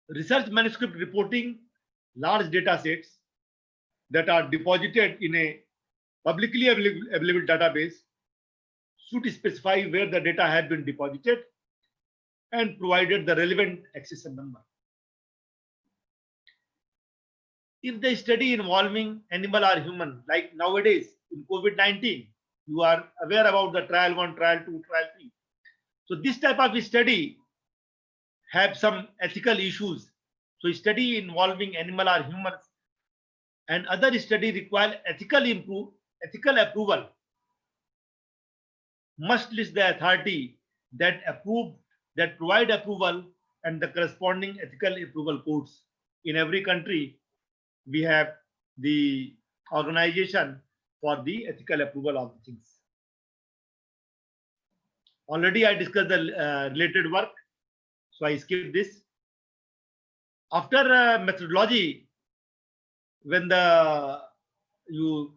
Research manuscript reporting large data sets that are deposited in a publicly available database should specify where the data have been deposited and provided the relevant accession number. If the study involving animal or human, like nowadays in COVID-19, you are aware about the trial 1, trial 2, trial 3. So this type of study have some ethical issues. So study involving animal or humans and other study require ethical approval must list the authority that provide approval and the corresponding ethical approval codes. In every country, we have the organization for the ethical approval of the things. Already I discussed the related work, so I skip this. After methodology, when you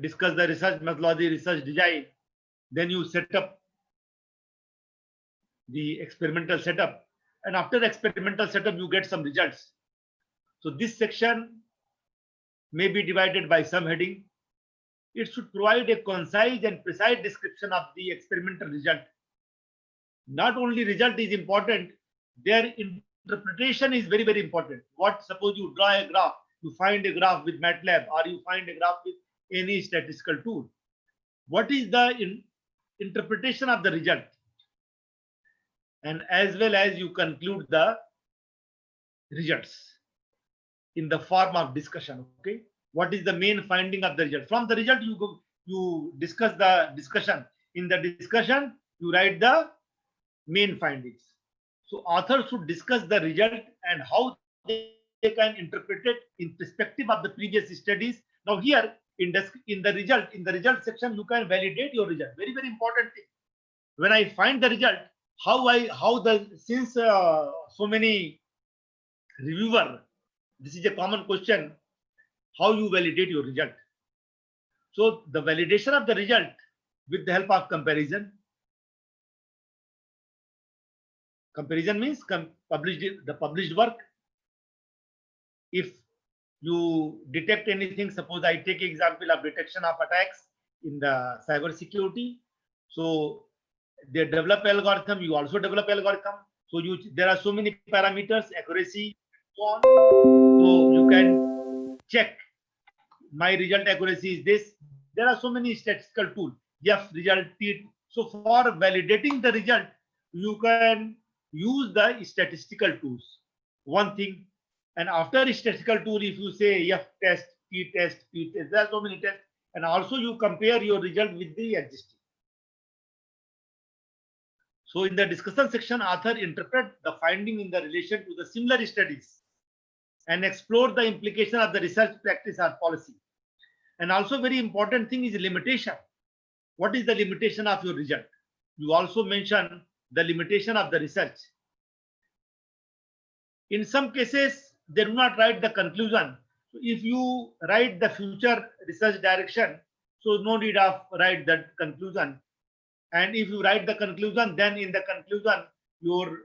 discuss the research methodology, research design, then you set up the experimental setup, and after the experimental setup, you get some results. So this section may be divided by some heading. It should provide a concise and precise description of the experimental result. Not only result is important, their interpretation is very, very important. What suppose you draw a graph, you find a graph with MATLAB or you find a graph with any statistical tool. What is the interpretation of the result? And as well as you conclude the results in the form of discussion. Okay, what is the main finding of the result? From the result, you discuss the discussion. In the discussion, you write the main findings. So authors should discuss the result and how they can interpret it in perspective of the previous studies. Now here in the result section, you can validate your result. Very, very important thing. When I find the result, since so many reviewer, this is a common question, how you validate your result. So the validation of the result with the help of comparison. Comparison means the published work. If you detect anything, suppose I take example of detection of attacks in the cyber security. So they develop algorithm, you also develop algorithm. So there are so many parameters, accuracy, so on. So you can check my result accuracy is this. There are so many statistical tools. F result, T. So for validating the result, you can use the statistical tools. One thing, and after statistical tool, if you say F test, T test, P test, there are so many tests, and also you compare your result with the existing. So in the discussion section, author interpret the finding in the relation to the similar studies and explore the implication of the research practice or policy. And also very important thing is limitation. What is the limitation of your result? You also mention the limitation of the research. In some cases, they do not write the conclusion. So if you write the future research direction, so no need of write that conclusion. And if you write the conclusion, then in the conclusion, your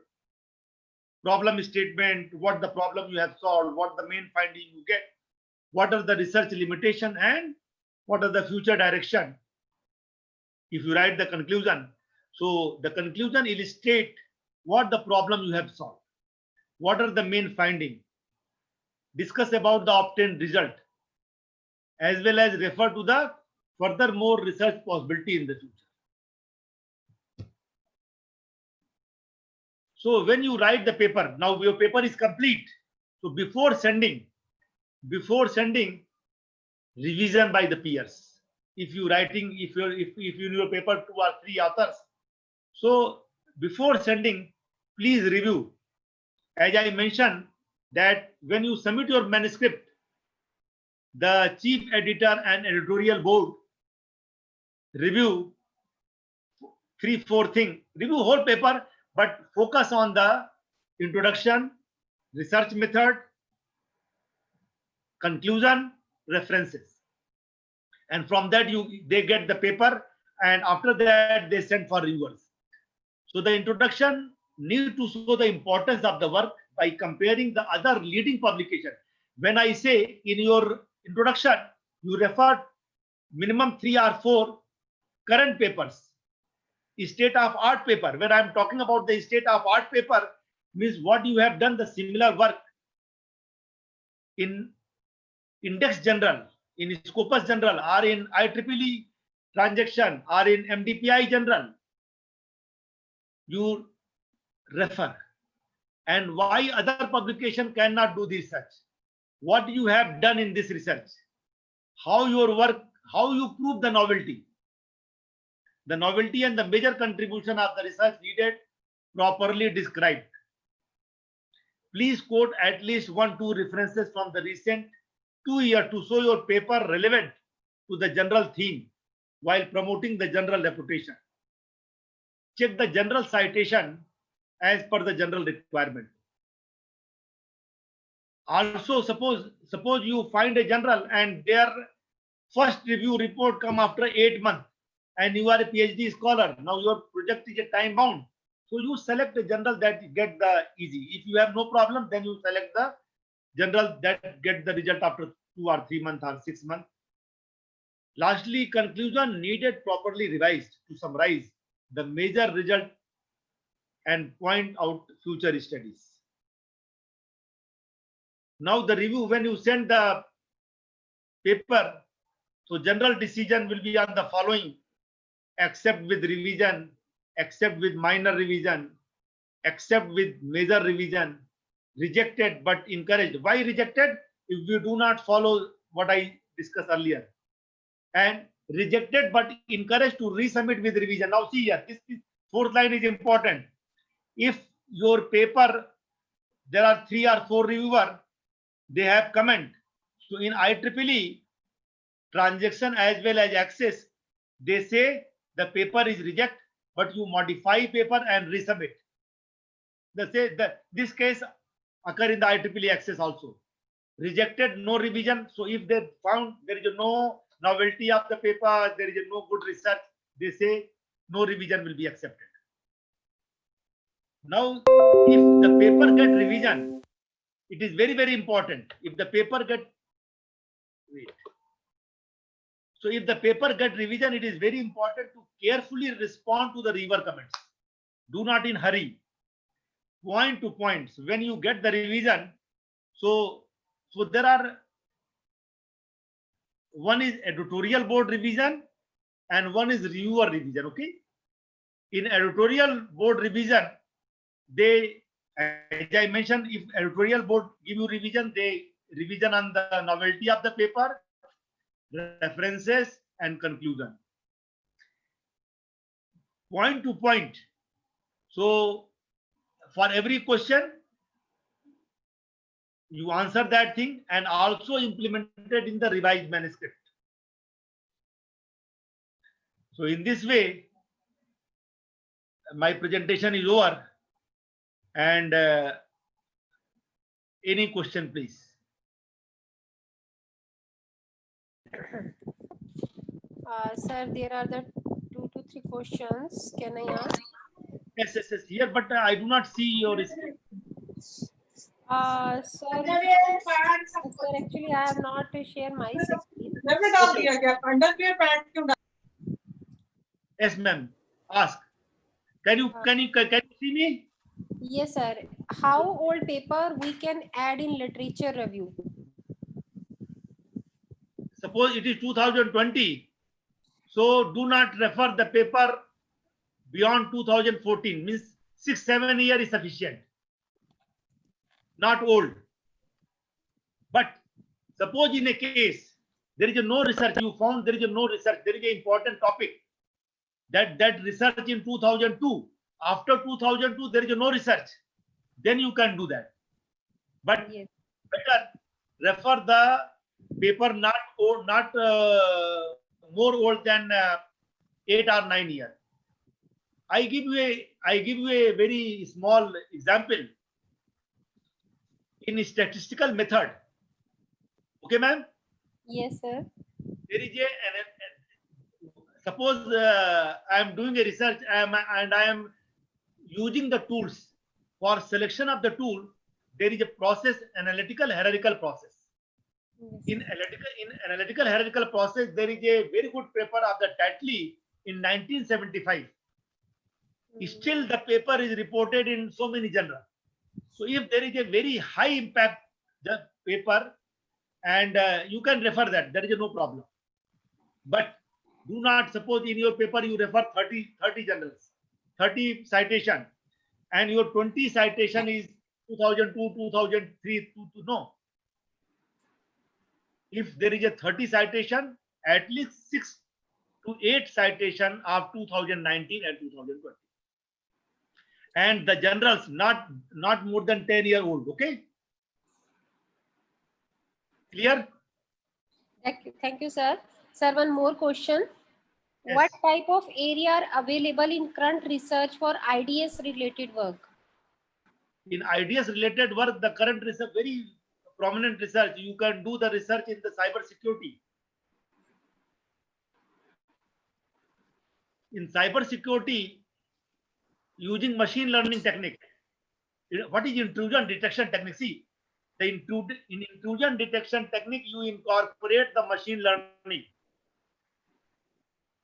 problem statement, what the problem you have solved, what the main finding you get, what are the research limitation, and what are the future direction. If you write the conclusion, so the conclusion illustrate what the problem you have solved, what are the main finding, discuss about the obtained result, as well as refer to the furthermore research possibility in the future. So when you write the paper, now your paper is complete. So before sending, revision by the peers. If you writing, if you know your paper 2 or 3 authors, so before sending, please review. As I mentioned that when you submit your manuscript, the chief editor and editorial board review 3-4 things. Review whole paper, but focus on the introduction, research method, conclusion, references. And from that they get the paper, and after that they send for reviewers. So the introduction need to show the importance of the work by comparing the other leading publication. When I say in your introduction, you refer minimum 3 or 4 current papers, state of art paper. When I'm talking about the state of art paper, means what you have done the similar work in Index General, in Scopus General, or in IEEE transaction, or in MDPI General, you refer. And why other publication cannot do this research? What you have done in this research? How your work, how you prove the novelty? The novelty and the major contribution of the research needed properly described. Please quote at least 1-2 references from the recent 2 years to show your paper relevant to the general theme while promoting the general reputation. Check the general citation as per the general requirement. Also, suppose you find a journal and their first review report come after 8 months, and you are a PhD scholar. Now your project is a time bound. So you select a journal that get the easy. If you have no problem, then you select the journal that get the result after 2 or 3 months or 6 months. Lastly, conclusion needed properly revised to summarize the major result and point out future studies. Now the review, when you send the paper, so general decision will be on the following: accept with revision, accept with minor revision, accept with major revision, rejected but encouraged. Why rejected? If you do not follow what I discussed earlier. And rejected but encouraged to resubmit with revision. Now see here, this fourth line is important. If your paper, there are 3 or 4 reviewers, they have comment. So in IEEE transaction as well as access, they say the paper is reject, but you modify paper and resubmit. They say that this case occur in the IEEE access also. Rejected, no revision. So if they found there is no novelty of the paper, there is no good research, they say no revision will be accepted. Now, if the paper get revision, it is very, very important. If the paper get, wait. So if the paper get revision, it is very important to carefully respond to the reviewer comments. Do not in hurry. Point to points. When you get the revision, so there are, one is editorial board revision and one is reviewer revision. Okay. in editorial board revision, they, as I mentioned, if editorial board give you revision, they revision on the novelty of the paper, references, and conclusion. Point to point. So for every question, you answer that thing and also implemented in the revised manuscript. So in this way, my presentation is over. And any question, please. Sir, there are the 2 to 3 questions. Can I ask? Yes, here, but I do not see your screen. Sir, actually, I have not shared my screen. Yes, ma'am. Ask. Can you see me? Yes, sir. How old paper we can add in literature review? Suppose it is 2020. So do not refer the paper beyond 2014. Means 6-7 years is sufficient. Not old. But suppose in a case there is no research, you found there is no research, there is an important topic that research in 2002. After 2002 there is no research, then you can do that. But Yes. better refer the paper not old, not more old than 8 or 9 years. I give you a very small example in statistical method. Okay, ma'am. Yes, sir. There is suppose I am doing a research and I am using the tools. For selection of the tool, there is a process, analytical hierarchical process. Yes. In analytical hierarchical process, there is a very good paper of the Tatley in 1975. Still, the paper is reported in so many journals. So, if there is a very high impact the paper, and you can refer that, there is no problem. But do not suppose in your paper you refer 30 journals, 30 citation, and your 20 citation is 2002, 2003, no. If there is a 30 citation, at least 6 to 8 citation of 2019 and 2020. And the journals not more than 10 years old. Okay. Clear? Thank you, sir. Sir, one more question. Yes. What type of area are available in current research for IDS related work? In IDS related work, the current research, very prominent research, you can do the research in the cyber security. In cyber security, using machine learning technique. What is intrusion detection technique? See, in intrusion detection technique, you incorporate the machine learning.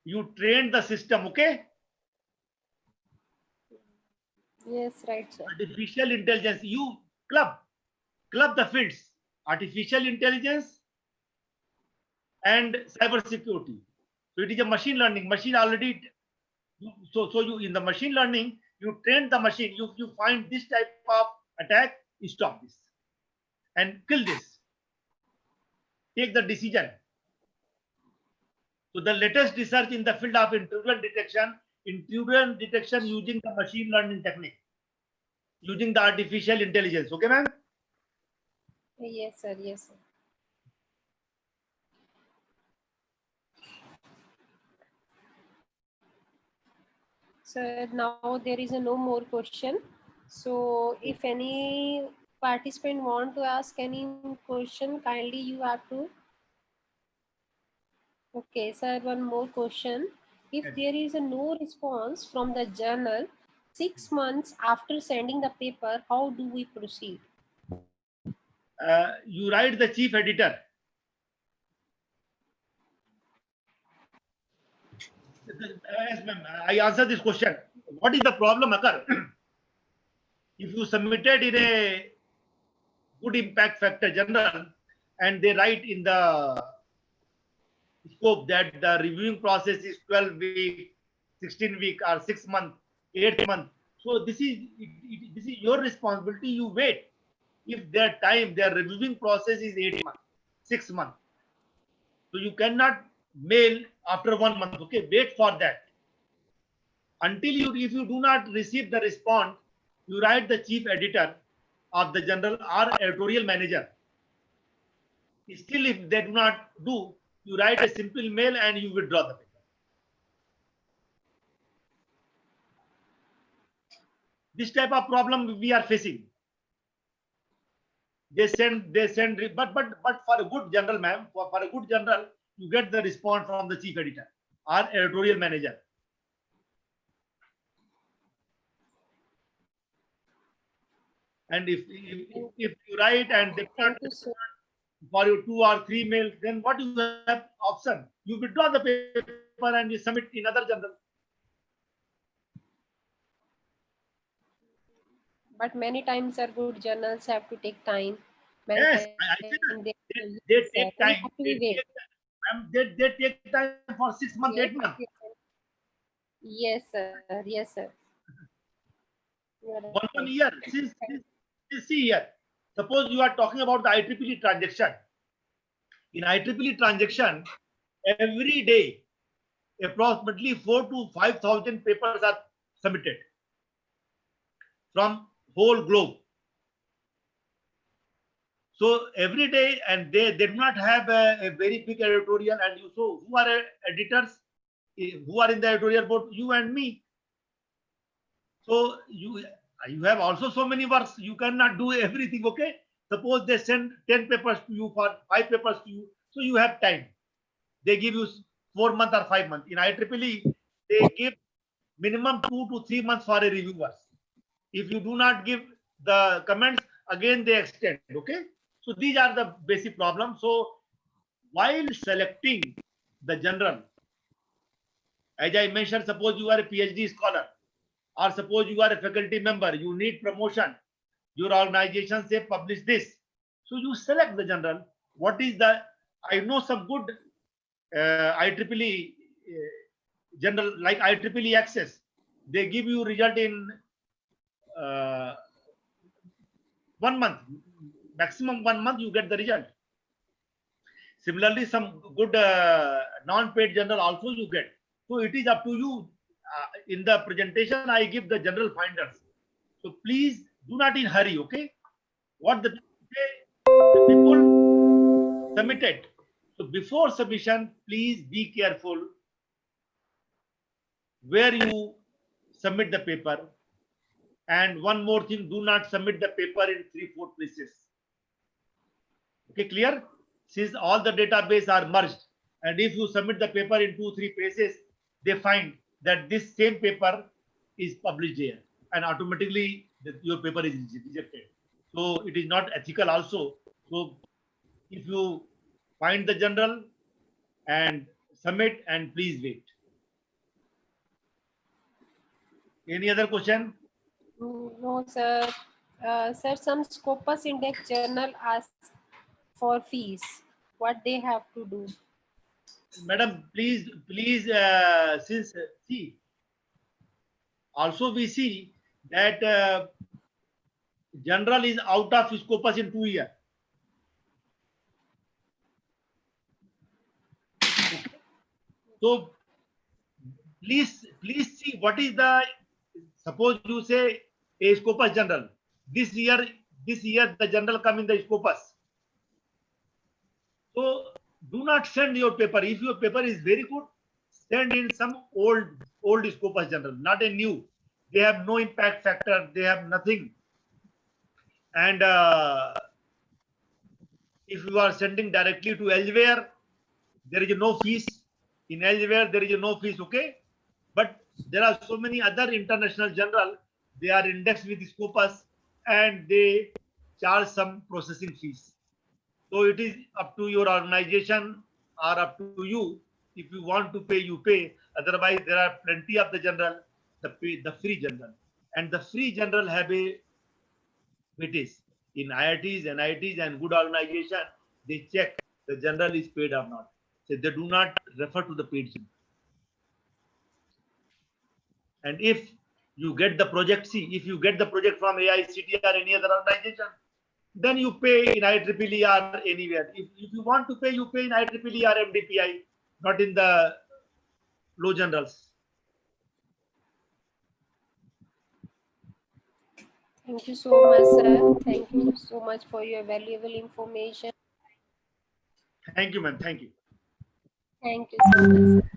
You train the system, okay? Yes, right, sir. Artificial intelligence, you club the fields, artificial intelligence and cyber security. So it is a machine learning. Machine already. So you in the machine learning, you train the machine. You find this type of attack, you stop this and kill this. Take the decision. So the latest research in the field of intrusion detection using the machine learning technique, using the artificial intelligence. Okay, ma'am? Yes, sir. Yes, sir. So now there is no more question. So if any participant want to ask any question, kindly you have to. Okay, sir, one more question. If there is no response from the journal 6 months after sending the paper, how do we proceed? You write the chief editor. Yes, ma'am. I answer this question. What is the problem occur? If you submitted in a good impact factor journal and they write in the scope that the reviewing process is 12 weeks, 16 week or 6 month, 8 month. So this is your responsibility. You wait. If their time, their reviewing process is 8 months, 6 months, so you cannot mail after 1 month. Okay, wait for that. Until if you do not receive the response, you write the chief editor of the journal or editorial manager. Still, if they do not do, you write a simple mail and you withdraw the paper. This type of problem we are facing. They send, but for a good journal, ma'am, for a good journal, you get the response from the chief editor or editorial manager. And if you write and they Thank you so for your 2 or 3 mails, then what you have option? You withdraw the paper and you submit in other journal. But many times our good journals have to take time. Many Yes, times I said that. yes, They sir. take We have time. to be wait. They take time for 6 months, 8 Yes, months. yes, sir. Yes, sir. You are right. One year. See here. Suppose you are talking about the IEEE transaction. In IEEE transaction, every day, approximately 4 to 5,000 papers are submitted from whole globe. So every day, and they do not have a very big editorial. And you, so who are editors? Who are in the editorial board? You and me. So you have also so many works. You cannot do everything. Okay. Suppose they send 10 papers to you, for 5 papers to you. So you have time. They give you 4 months or 5 months. In IEEE, they give minimum 2 to 3 months for a reviewers. If you do not give the comments, again they extend. Okay. So these are the basic problems. So while selecting the journal, as I mentioned, suppose you are a PhD scholar, or suppose you are a faculty member, you need promotion, your organization say publish this. So you select the journal. What is the, I know some good IEEE journal like IEEE Access. They give you result in uh, 1 month, maximum 1 month you get the result. Similarly, some good non-paid journal also you get. So it is up to you. In the presentation, I give the general finders. So please do not in hurry. Okay, what the people submitted. So before submission, please be careful where you submit the paper. And one more thing, do not submit the paper in 3-4 places. Okay, clear? Since all the database are merged, and if you submit the paper in 2-3 places, they find that this same paper is published here, and automatically your paper is rejected. So it is not ethical also. So if you find the journal and submit, and please wait. Any other question? No, sir. Sir, some Scopus Index journal ask for fees. What they have to do? Madam, please, since see, also we see that general is out of Scopus in 2 years. So please see what is the, suppose you say a Scopus general. This year the general come in the Scopus. So do not send your paper. If your paper is very good, send in some old Scopus general, not a new. They have no impact factor. They have nothing. And if you are sending directly to Elsewhere, there is no fees. In Elsewhere, there is no fees. Okay, but there are so many other international journal. They are indexed with Scopus, and they charge some processing fees. So it is up to your organization or up to you. If you want to pay, you pay. Otherwise, there are plenty of the journal, the free journal, and the free journal have a weightage. In IITs, NITs, and good organization, they check the journal is paid or not. So they do not refer to the paid journal. And if you get the project, see, if you get the project from AICT or any other organization, then you pay in IEEE or anywhere. If you want to pay, you pay in IEEE or MDPI, not in the low generals. Thank you so much, sir. Thank you so much for your valuable information. Thank you, ma'am. Thank you. Thank you so much, sir.